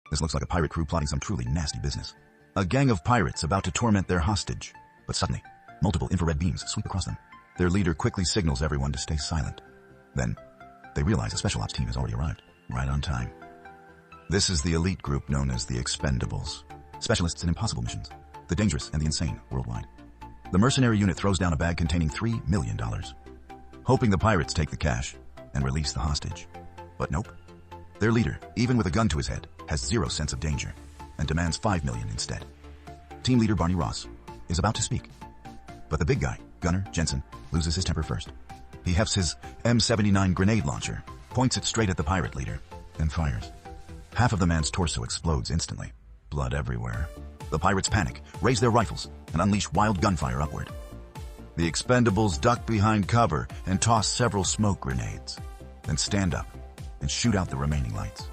This looks like a pirate crew plotting some truly nasty business. A gang of pirates about to torment their hostage. But suddenly, multiple infrared beams sweep across them. Their leader quickly signals everyone to stay silent. Then, they realize a special ops team has already arrived, right on time. This is the elite group known as the Expendables. Specialists in impossible missions, the dangerous and the insane worldwide. The mercenary unit throws down a bag containing $3 million, hoping the pirates take the cash and release the hostage. But nope. Their leader, even with a gun to his head, has zero sense of danger and demands $5 million instead. Team leader Barney Ross is about to speak. But the big guy, Gunner Jensen, loses his temper first. He hefts his M79 grenade launcher, points it straight at the pirate leader, and fires. Half of the man's torso explodes instantly. Blood everywhere. The pirates panic, raise their rifles, and unleash wild gunfire upward. The Expendables duck behind cover and toss several smoke grenades, then stand up and shoot out the remaining lights.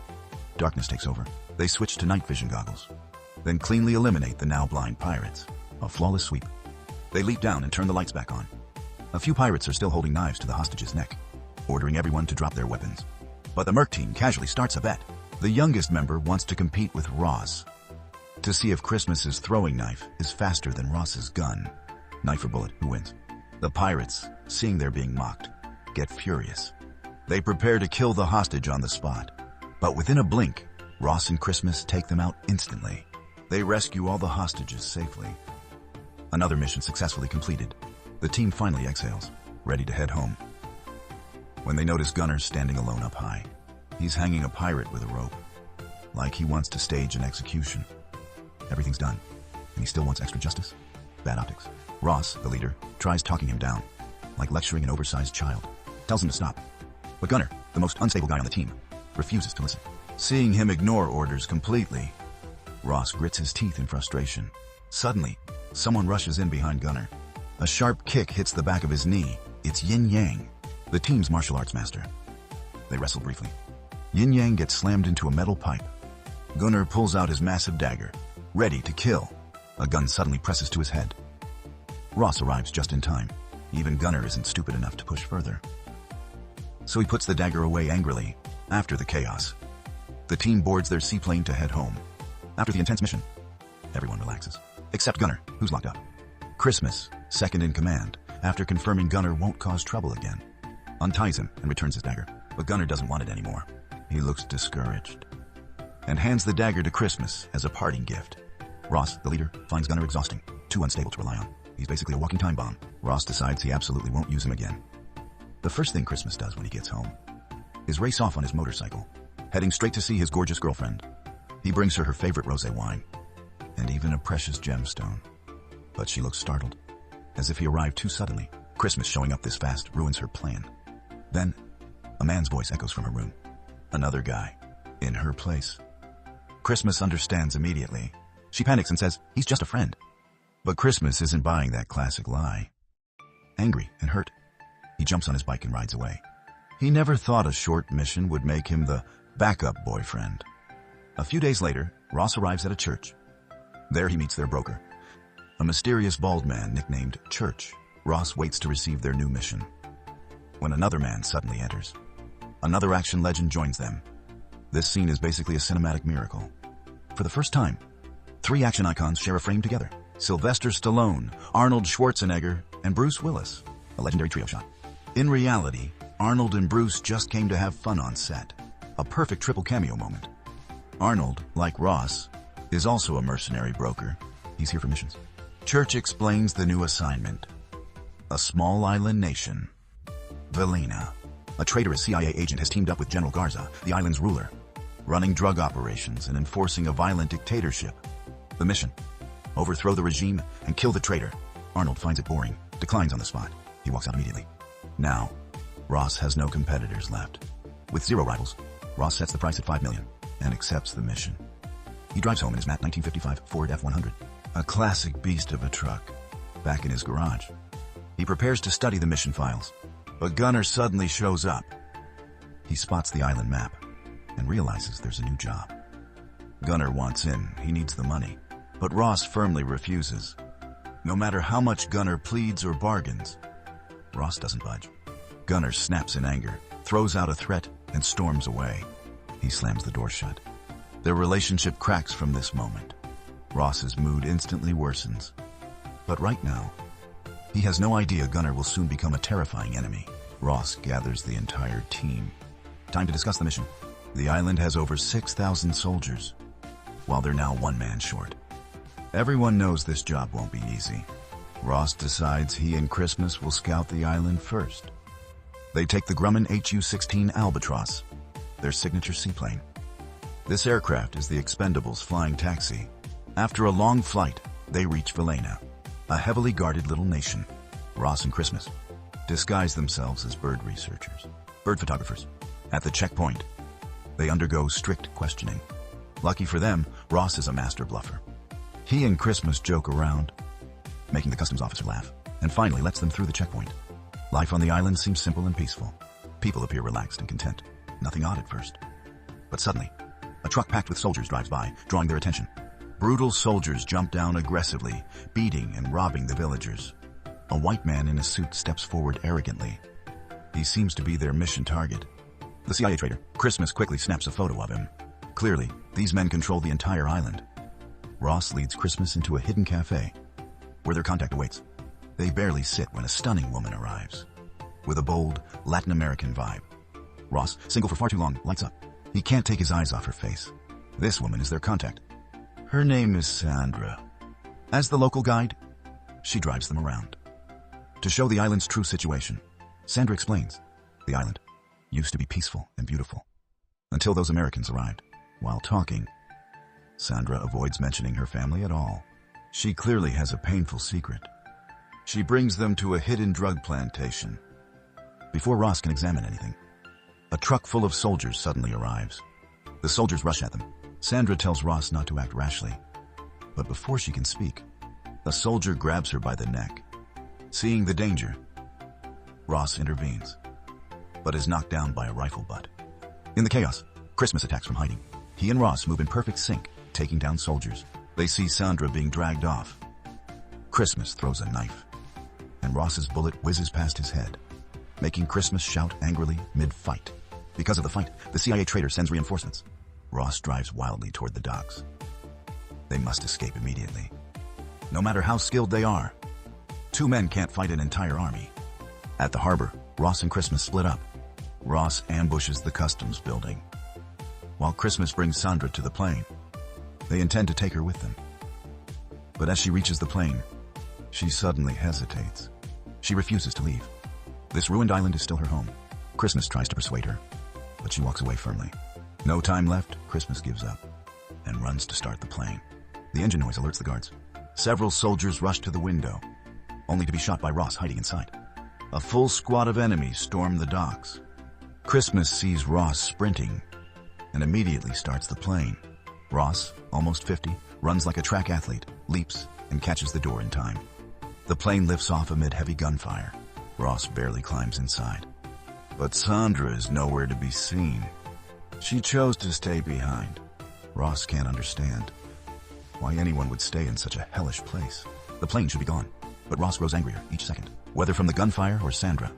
Darkness takes over. They switch to night vision goggles, then cleanly eliminate the now blind pirates. A flawless sweep. They leap down and turn the lights back on. A few pirates are still holding knives to the hostage's neck, ordering everyone to drop their weapons. But the Merc team casually starts a bet. The youngest member wants to compete with Ross to see if Christmas's throwing knife is faster than Ross's gun. Knife or bullet, who wins? The pirates, seeing they're being mocked, get furious. They prepare to kill the hostage on the spot. But within a blink, Ross and Christmas take them out instantly. They rescue all the hostages safely. Another mission successfully completed. The team finally exhales, ready to head home. When they notice Gunner standing alone up high, he's hanging a pirate with a rope, like he wants to stage an execution. Everything's done, and he still wants extra justice? Bad optics. Ross, the leader, tries talking him down, like lecturing an oversized child. Tells him to stop. But Gunner, the most unstable guy on the team, refuses to listen. Seeing him ignore orders completely, Ross grits his teeth in frustration. Suddenly, someone rushes in behind Gunner. A sharp kick hits the back of his knee. It's Yin Yang, the team's martial arts master. They wrestle briefly. Yin Yang gets slammed into a metal pipe. Gunner pulls out his massive dagger, ready to kill. A gun suddenly presses to his head. Ross arrives just in time. Even Gunner isn't stupid enough to push further. So he puts the dagger away angrily. After the chaos, the team boards their seaplane to head home. After the intense mission, everyone relaxes, except Gunner, who's locked up. Christmas, second in command, after confirming Gunner won't cause trouble again, unties him and returns his dagger. But Gunner doesn't want it anymore. He looks discouraged and hands the dagger to Christmas as a parting gift. Ross, the leader, finds Gunner exhausting, too unstable to rely on. He's basically a walking time bomb. Ross decides he absolutely won't use him again. The first thing Christmas does when he gets home is race off on his motorcycle, heading straight to see his gorgeous girlfriend. He brings her favorite rosé wine, and even a precious gemstone. But she looks startled, as if he arrived too suddenly. Christmas showing up this fast ruins her plan. Then, a man's voice echoes from her room. Another guy, in her place. Christmas understands immediately. She panics and says, he's just a friend. But Christmas isn't buying that classic lie. Angry and hurt, he jumps on his bike and rides away. He never thought a short mission would make him the backup boyfriend. A few days later, Ross arrives at a church. There he meets their broker, a mysterious bald man nicknamed Church. Ross waits to receive their new mission, when another man suddenly enters. Another action legend joins them. This scene is basically a cinematic miracle. For the first time, three action icons share a frame together. Sylvester Stallone, Arnold Schwarzenegger, and Bruce Willis, a legendary trio shot. In reality, Arnold and Bruce just came to have fun on set. A perfect triple cameo moment. Arnold, like Ross, is also a mercenary broker. He's here for missions. Church explains the new assignment. A small island nation, Velina. A traitorous CIA agent has teamed up with General Garza, the island's ruler, running drug operations and enforcing a violent dictatorship. The mission: overthrow the regime and kill the traitor. Arnold finds it boring, declines on the spot. He walks out immediately. Now, Ross has no competitors left. With zero rivals, Ross sets the price at $5 million and accepts the mission. He drives home in his matte 1955 Ford F-100, a classic beast of a truck, back in his garage. He prepares to study the mission files, but Gunner suddenly shows up. He spots the island map and realizes there's a new job. Gunner wants in, he needs the money, but Ross firmly refuses. No matter how much Gunner pleads or bargains, Ross doesn't budge. Gunner snaps in anger, throws out a threat, and storms away. He slams the door shut. Their relationship cracks from this moment. Ross's mood instantly worsens. But right now, he has no idea Gunnar will soon become a terrifying enemy. Ross gathers the entire team. Time to discuss the mission. The island has over 6,000 soldiers, while they're now one man short. Everyone knows this job won't be easy. Ross decides he and Christmas will scout the island first. They take the Grumman HU-16 Albatross, their signature seaplane. This aircraft is the Expendables' flying taxi. After a long flight, they reach Vilena, a heavily guarded little nation. Ross and Christmas disguise themselves as bird researchers, bird photographers. At the checkpoint, they undergo strict questioning. Lucky for them, Ross is a master bluffer. He and Christmas joke around, making the customs officer laugh, and finally lets them through the checkpoint. Life on the island seems simple and peaceful. People appear relaxed and content. Nothing odd at first. But suddenly, a truck packed with soldiers drives by, drawing their attention. Brutal soldiers jump down aggressively, beating and robbing the villagers. A white man in a suit steps forward arrogantly. He seems to be their mission target. The CIA traitor, Christmas, quickly snaps a photo of him. Clearly, these men control the entire island. Ross leads Christmas into a hidden cafe, where their contact awaits. They barely sit when a stunning woman arrives, with a bold, Latin American vibe. Ross, single for far too long, lights up. He can't take his eyes off her face. This woman is their contact. Her name is Sandra. As the local guide, she drives them around. To show the island's true situation, Sandra explains, the island used to be peaceful and beautiful, until those Americans arrived. While talking, Sandra avoids mentioning her family at all. She clearly has a painful secret. She brings them to a hidden drug plantation. Before Ross can examine anything, a truck full of soldiers suddenly arrives. The soldiers rush at them. Sandra tells Ross not to act rashly. But before she can speak, a soldier grabs her by the neck. Seeing the danger, Ross intervenes, but is knocked down by a rifle butt. In the chaos, Christmas attacks from hiding. He and Ross move in perfect sync, taking down soldiers. They see Sandra being dragged off. Christmas throws a knife, and Ross's bullet whizzes past his head, making Christmas shout angrily mid-fight. Because of the fight, the CIA traitor sends reinforcements. Ross drives wildly toward the docks. They must escape immediately. No matter how skilled they are, two men can't fight an entire army. At the harbor, Ross and Christmas split up. Ross ambushes the customs building, while Christmas brings Sandra to the plane. They intend to take her with them. But as she reaches the plane, she suddenly hesitates. She refuses to leave. This ruined island is still her home. Christmas tries to persuade her, but she walks away firmly. No time left, Christmas gives up and runs to start the plane. The engine noise alerts the guards. Several soldiers rush to the window, only to be shot by Ross hiding inside. A full squad of enemies storm the docks. Christmas sees Ross sprinting and immediately starts the plane. Ross, almost 50, runs like a track athlete, leaps, and catches the door in time. The plane lifts off amid heavy gunfire. Ross barely climbs inside. But Sandra is nowhere to be seen. She chose to stay behind. Ross can't understand why anyone would stay in such a hellish place. The plane should be gone, but Ross grows angrier each second, whether from the gunfire or Sandra.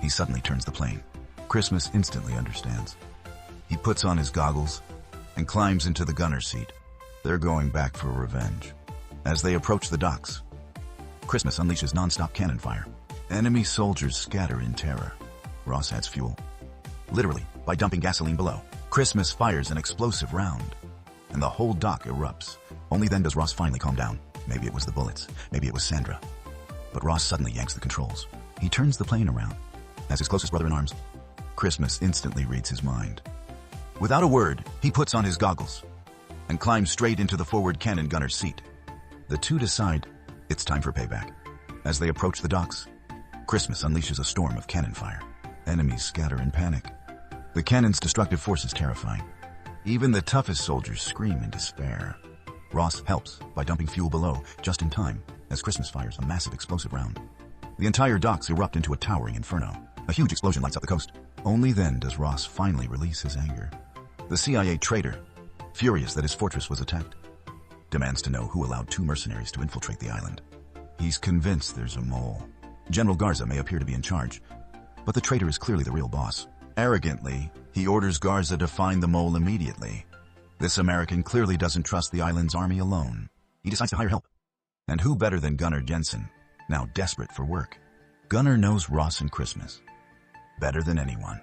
He suddenly turns the plane. Christmas instantly understands. He puts on his goggles and climbs into the gunner seat. They're going back for revenge. As they approach the docks, Christmas unleashes non-stop cannon fire. Enemy soldiers scatter in terror. Ross adds fuel, literally by dumping gasoline below. Christmas fires an explosive round, and the whole dock erupts. Only then does Ross finally calm down. Maybe it was the bullets, maybe it was Sandra. But Ross suddenly yanks the controls. He turns the plane around. As his closest brother in arms, Christmas instantly reads his mind. Without a word, he puts on his goggles and climbs straight into the forward cannon gunner's seat. The two decide it's time for payback. As they approach the docks, Christmas unleashes a storm of cannon fire. Enemies scatter in panic. The cannon's destructive force is terrifying. Even the toughest soldiers scream in despair. Ross helps by dumping fuel below, just in time, as Christmas fires a massive explosive round. The entire docks erupt into a towering inferno. A huge explosion lights up the coast. Only then does Ross finally release his anger. The CIA traitor, furious that his fortress was attacked, demands to know who allowed two mercenaries to infiltrate the island. He's convinced there's a mole. General Garza may appear to be in charge, but the traitor is clearly the real boss. Arrogantly, he orders Garza to find the mole immediately. This American clearly doesn't trust the island's army alone. He decides to hire help. And who better than Gunnar Jensen, now desperate for work? Gunnar knows Ross and Christmas better than anyone,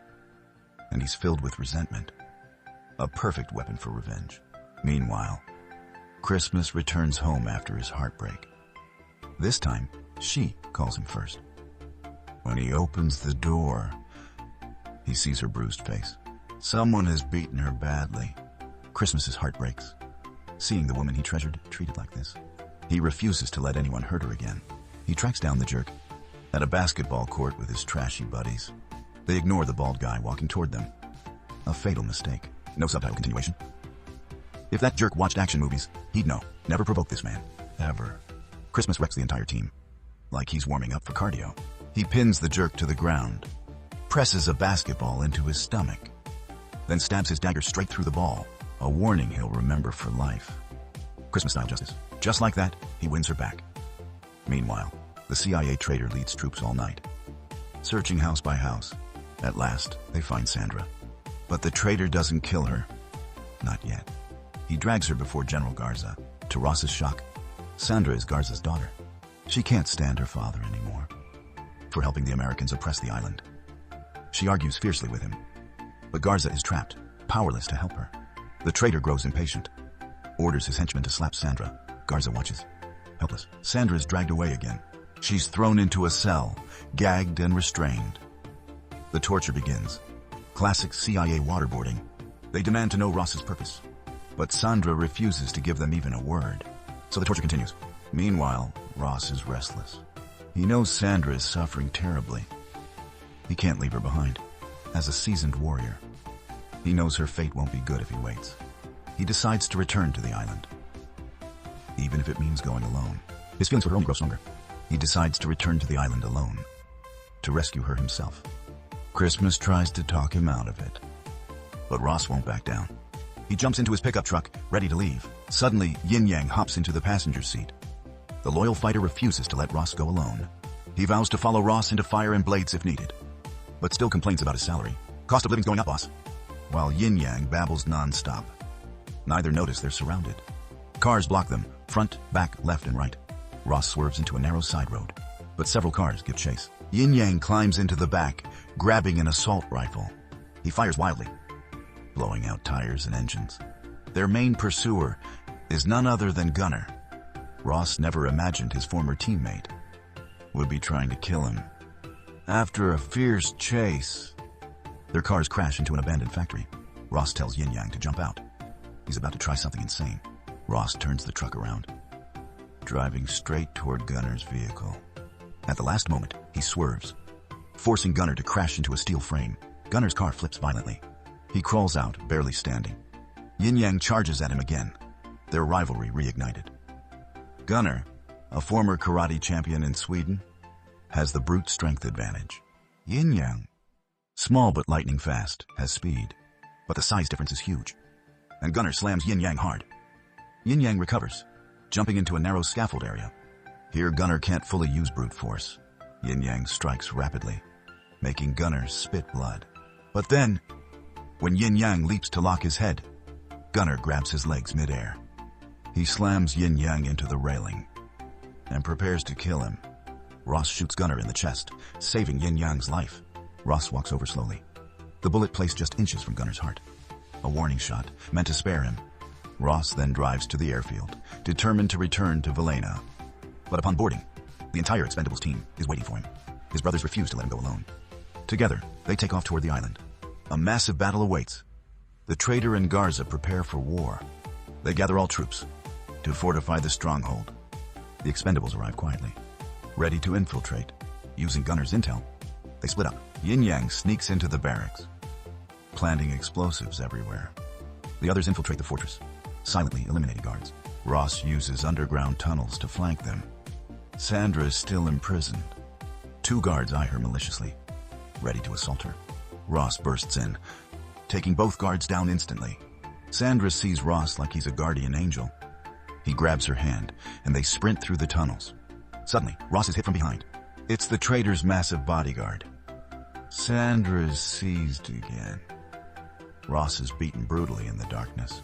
and he's filled with resentment. A perfect weapon for revenge. Meanwhile, Christmas returns home after his heartbreak. This time, she calls him first. When he opens the door, he sees her bruised face. Someone has beaten her badly. Christmas's heart breaks, seeing the woman he treasured treated like this. He refuses to let anyone hurt her again. He tracks down the jerk at a basketball court with his trashy buddies. They ignore the bald guy walking toward them. A fatal mistake. No subtitle continuation. If that jerk watched action movies, he'd know. Never provoke this man. Ever. Christmas wrecks the entire team, like he's warming up for cardio. He pins the jerk to the ground, presses a basketball into his stomach, then stabs his dagger straight through the ball, a warning he'll remember for life. Christmas-style justice. Just like that, he wins her back. Meanwhile, the CIA traitor leads troops all night, searching house by house. At last, they find Sandra. But the traitor doesn't kill her. Not yet. He drags her before General Garza. To Ross's shock, Sandra is Garza's daughter. She can't stand her father anymore for helping the Americans oppress the island. She argues fiercely with him, but Garza is trapped, powerless to help her. The traitor grows impatient, orders his henchmen to slap Sandra. Garza watches, helpless. Sandra is dragged away again. She's thrown into a cell, gagged and restrained. The torture begins. Classic CIA waterboarding. They demand to know Ross's purpose, but Sandra refuses to give them even a word. So the torture continues. Meanwhile, Ross is restless. He knows Sandra is suffering terribly. He can't leave her behind. As a seasoned warrior, he knows her fate won't be good if he waits. He decides to return to the island, even if it means going alone. His feelings for her only grow stronger. He decides to return to the island alone, to rescue her himself. Christmas tries to talk him out of it, but Ross won't back down. He jumps into his pickup truck, ready to leave. Suddenly, Yin Yang hops into the passenger seat. The loyal fighter refuses to let Ross go alone. He vows to follow Ross into fire and blades if needed, but still complains about his salary. Cost of living's going up, boss. While Yin Yang babbles non-stop. Neither notice they're surrounded. Cars block them, front, back, left, and right. Ross swerves into a narrow side road, but several cars give chase. Yin Yang climbs into the back, grabbing an assault rifle. He fires wildly, blowing out tires and engines. Their main pursuer is none other than Gunnar. Ross never imagined his former teammate would be trying to kill him. After a fierce chase, their cars crash into an abandoned factory. Ross tells Yin Yang to jump out. He's about to try something insane. Ross turns the truck around, driving straight toward Gunnar's vehicle. At the last moment, he swerves, forcing Gunnar to crash into a steel frame. Gunnar's car flips violently. He crawls out, barely standing. Yin Yang charges at him again, their rivalry reignited. Gunnar, a former karate champion in Sweden, has the brute strength advantage. Yin Yang, small but lightning fast, has speed, but the size difference is huge. And Gunnar slams Yin Yang hard. Yin Yang recovers, jumping into a narrow scaffold area. Here Gunnar can't fully use brute force. Yin Yang strikes rapidly, making Gunnar spit blood. But then, when Yin Yang leaps to lock his head, Gunnar grabs his legs midair. He slams Yin Yang into the railing and prepares to kill him. Ross shoots Gunnar in the chest, saving Yin Yang's life. Ross walks over slowly, the bullet placed just inches from Gunnar's heart. A warning shot, meant to spare him. Ross then drives to the airfield, determined to return to Valena. But upon boarding, the entire Expendables team is waiting for him. His brothers refuse to let him go alone. Together, they take off toward the island. A massive battle awaits. The traitor and Garza prepare for war. They gather all troops to fortify the stronghold. The Expendables arrive quietly, ready to infiltrate. Using Gunnar's intel, they split up. Yin Yang sneaks into the barracks, planting explosives everywhere. The others infiltrate the fortress, silently eliminating guards. Ross uses underground tunnels to flank them. Sandra is still imprisoned. 2 guards eye her maliciously, ready to assault her. Ross bursts in, taking both guards down instantly. Sandra sees Ross like he's a guardian angel. He grabs her hand, and they sprint through the tunnels. Suddenly, Ross is hit from behind. It's the traitor's massive bodyguard. Sandra is seized again. Ross is beaten brutally in the darkness.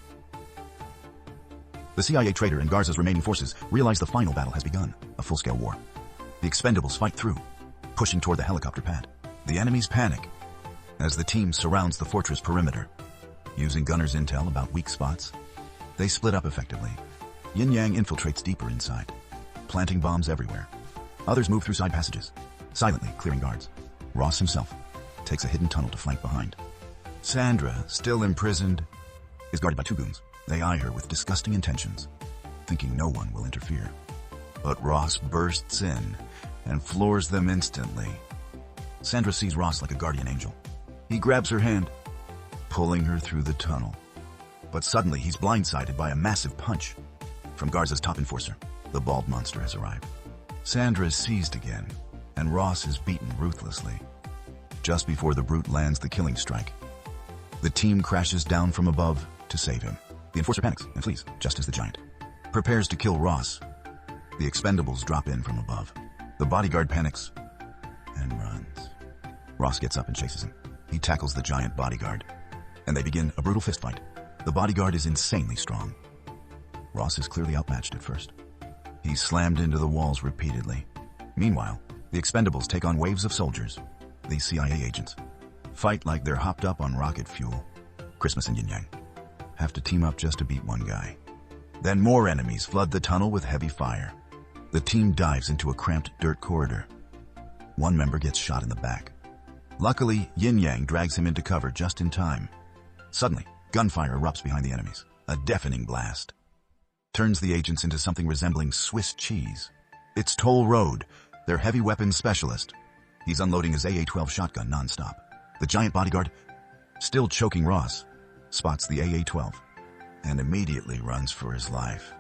The CIA traitor and Garza's remaining forces realize the final battle has begun, a full-scale war. The Expendables fight through, pushing toward the helicopter pad. The enemies panic as the team surrounds the fortress perimeter. Using gunners' intel about weak spots, they split up effectively. Yin Yang infiltrates deeper inside, planting bombs everywhere. Others move through side passages, silently clearing guards. Ross himself takes a hidden tunnel to flank behind. Sandra, still imprisoned, is guarded by two goons. They eye her with disgusting intentions, thinking no one will interfere. But Ross bursts in and floors them instantly. Sandra sees Ross like a guardian angel. He grabs her hand, pulling her through the tunnel. But suddenly he's blindsided by a massive punch from Garza's top enforcer. The bald monster has arrived. Sandra is seized again, and Ross is beaten ruthlessly. Just before the brute lands the killing strike, the team crashes down from above to save him. The enforcer panics and flees, just as the giant prepares to kill Ross. The Expendables drop in from above. The bodyguard panics and runs. Ross gets up and chases him. He tackles the giant bodyguard, and they begin a brutal fistfight. The bodyguard is insanely strong. Ross is clearly outmatched at first. He's slammed into the walls repeatedly. Meanwhile, the Expendables take on waves of soldiers. These CIA agents fight like they're hopped up on rocket fuel. Christmas and Yin Yang have to team up just to beat one guy. Then more enemies flood the tunnel with heavy fire. The team dives into a cramped dirt corridor. One member gets shot in the back. Luckily, Yin Yang drags him into cover just in time. Suddenly, gunfire erupts behind the enemies. A deafening blast turns the agents into something resembling Swiss cheese. It's Toll Road, their heavy weapons specialist. He's unloading his AA-12 shotgun non-stop. The giant bodyguard, still choking Ross, spots the AA-12 and immediately runs for his life.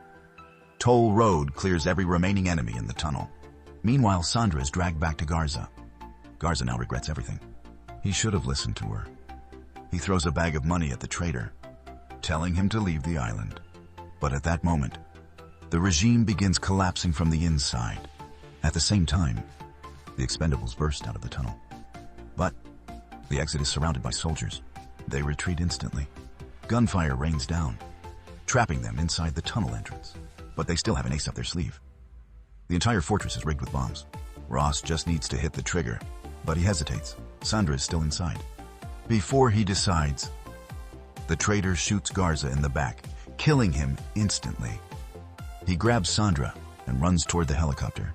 Toll Road clears every remaining enemy in the tunnel. Meanwhile, Sandra is dragged back to Garza. Garza now regrets everything. He should have listened to her. He throws a bag of money at the traitor, telling him to leave the island. But at that moment, the regime begins collapsing from the inside. At the same time, the Expendables burst out of the tunnel. But the exit is surrounded by soldiers. They retreat instantly. Gunfire rains down, trapping them inside the tunnel entrance. But they still have an ace up their sleeve. The entire fortress is rigged with bombs. Ross just needs to hit the trigger, but he hesitates. Sandra is still inside. Before he decides, the traitor shoots Garza in the back, killing him instantly. He grabs Sandra and runs toward the helicopter.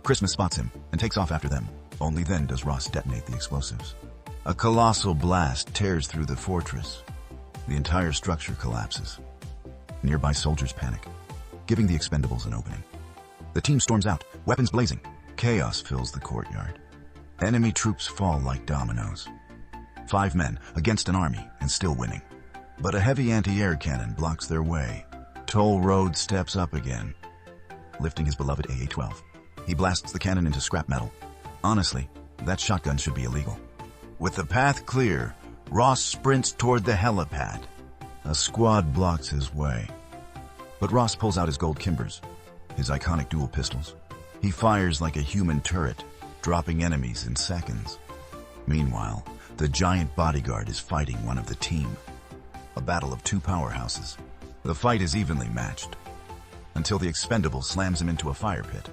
Christmas spots him and takes off after them. Only then does Ross detonate the explosives. A colossal blast tears through the fortress. The entire structure collapses. Nearby soldiers panic, giving the Expendables an opening. The team storms out, weapons blazing. Chaos fills the courtyard. Enemy troops fall like dominoes. 5 men against an army and still winning. But a heavy anti-air cannon blocks their way. Toll Road steps up again, lifting his beloved AA-12. He blasts the cannon into scrap metal. Honestly, that shotgun should be illegal. With the path clear, Ross sprints toward the helipad. A squad blocks his way. But Ross pulls out his gold Kimbers, his iconic dual pistols. He fires like a human turret, dropping enemies in seconds. Meanwhile, the giant bodyguard is fighting one of the team. A battle of 2 powerhouses. The fight is evenly matched, until the Expendable slams him into a fire pit.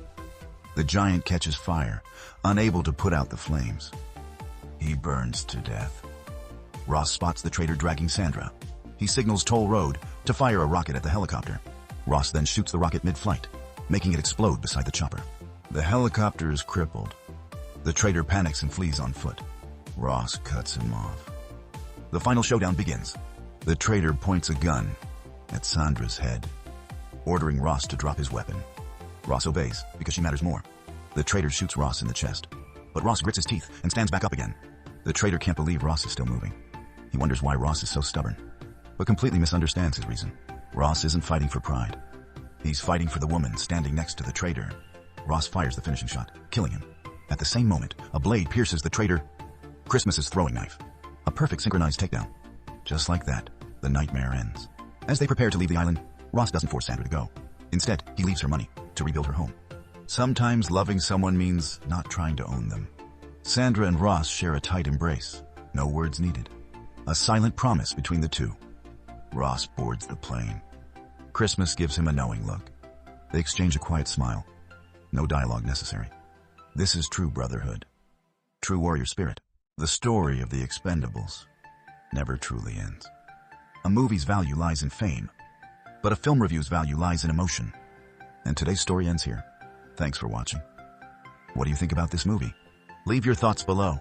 The giant catches fire, unable to put out the flames. He burns to death. Ross spots the traitor dragging Sandra. He signals Toll Road to fire a rocket at the helicopter. Ross then shoots the rocket mid-flight, making it explode beside the chopper. The helicopter is crippled. The traitor panics and flees on foot. Ross cuts him off. The final showdown begins. The traitor points a gun at Sandra's head, ordering Ross to drop his weapon. Ross obeys because she matters more. The traitor shoots Ross in the chest, but Ross grits his teeth and stands back up again. The traitor can't believe Ross is still moving. He wonders why Ross is so stubborn, but completely misunderstands his reason. Ross isn't fighting for pride. He's fighting for the woman standing next to the traitor. Ross fires the finishing shot, killing him. At the same moment, a blade pierces the traitor, Christmas's throwing knife. A perfect synchronized takedown. Just like that, the nightmare ends. As they prepare to leave the island, Ross doesn't force Sandra to go. Instead, he leaves her money to rebuild her home. Sometimes loving someone means not trying to own them. Sandra and Ross share a tight embrace, no words needed. A silent promise between the two. Ross boards the plane. Christmas gives him a knowing look. They exchange a quiet smile. No dialogue necessary. This is true brotherhood. True warrior spirit. The story of the Expendables never truly ends. A movie's value lies in fame, but a film review's value lies in emotion. And today's story ends here. Thanks for watching. What do you think about this movie? Leave your thoughts below.